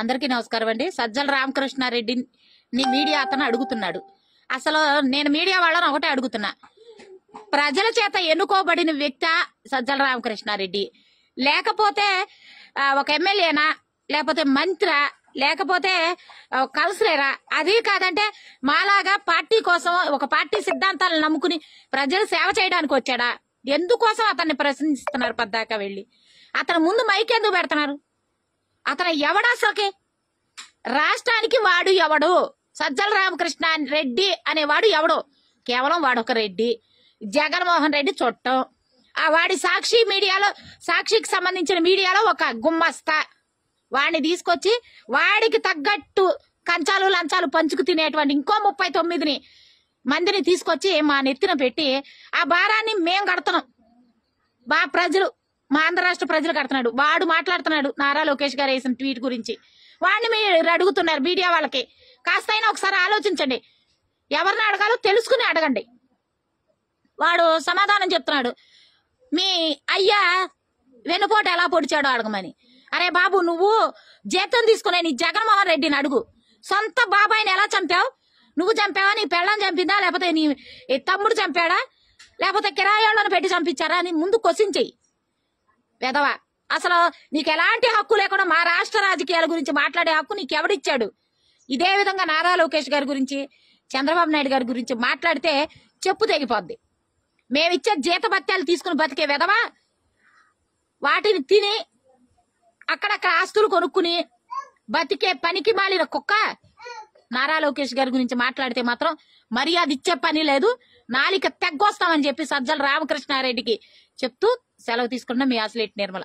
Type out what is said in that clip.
అందరికీ నమస్కారం అండి. సజ్జల రామకృష్ణారెడ్డిని మీడియా అతను అడుగుతున్నాడు. అసలు నేను మీడియా వాళ్ళని ఒకటే అడుగుతున్నా, ప్రజల చేత ఎన్నుకోబడిన వ్యక్తి సజ్జల రామకృష్ణారెడ్డి, లేకపోతే ఒక ఎమ్మెల్యేనా, లేకపోతే మంత్రి, లేకపోతే కౌన్సిలరా? అది కాదంటే మాలాగా పార్టీ కోసం ఒక పార్టీ సిద్ధాంతాలను నమ్ముకుని ప్రజలు సేవ చేయడానికి వచ్చాడా? ఎందుకోసం అతన్ని ప్రశ్నిస్తున్నారు పద్దాకా వెళ్ళి? అతను ముందు మైక్ ఎందుకు పెడుతున్నారు? అతను ఎవడు అసలుకి? రాష్ట్రానికి వాడు ఎవడు? సజ్జల రామకృష్ణ రెడ్డి అనేవాడు ఎవడు? కేవలం వాడొక రెడ్డి. జగన్మోహన్ రెడ్డి చుట్టం. ఆ వాడి సాక్షి మీడియాలో, సాక్షికి సంబంధించిన మీడియాలో ఒక గుమ్మస్తా. వాడిని తీసుకొచ్చి వాడికి తగ్గట్టు కంచాలు లంచాలు పంచుకు తినేటువంటి ఇంకో 39 మందిని తీసుకొచ్చి మా నెత్తిన పెట్టి ఆ భారాన్ని మేం కడుతున్నాం. ప్రజలు, మా ఆంధ్ర రాష్ట్ర ప్రజలు కడుతున్నాడు. వాడు మాట్లాడుతున్నాడు నారా లోకేష్ గారు వేసిన ట్వీట్ గురించి. వాడిని మీరు అడుగుతున్నారు మీడియా వాళ్ళకి. కాస్తైనా ఒకసారి ఆలోచించండి. ఎవరిని అడగాలో తెలుసుకుని అడగండి. వాడు సమాధానం చెప్తున్నాడు, మీ అయ్యా వెన్నుపోటు ఎలా పొడిచాడో అడగమని. అరే బాబు, నువ్వు జీతం తీసుకునే నీ జగన్మోహన్ రెడ్డిని అడుగు. సొంత బాబాయిని ఎలా చంపావు? నువ్వు చంపావా? నీ పెళ్ళం చంపిందా? లేకపోతే నీ తమ్ముడు చంపాడా? లేకపోతే కిరాయాళ్ళను పెట్టి చంపించారా అని ముందు క్వశ్చన్ చెయ్యి. వెదవా, అసలు నీకు ఎలాంటి హక్కు లేకుండా మా రాష్ట్ర రాజకీయాల గురించి మాట్లాడే హక్కు నీకు ఎవడిచ్చాడు? ఇదే విధంగా నారా లోకేష్ గారి గురించి, చంద్రబాబు నాయుడు గారి గురించి మాట్లాడితే చెప్పు తెగిపోద్ది. మేమిచ్చే జీతభత్యాలు తీసుకుని బతికే వెదవా, వాటిని తిని అక్కడక్కడ ఆస్తులు కొనుక్కుని బతికే పనికి మాలిన కుక్క నారా లోకేష్ గారి గురించి మాట్లాడితే మాత్రం మర్యాద ఇచ్చే పని లేదు. నాలిక తెగ్గొస్తామని చెప్పి సజ్జల రామకృష్ణారెడ్డికి చెప్తూ సెలవు తీసుకున్న మీ అసలేటి నిర్మల.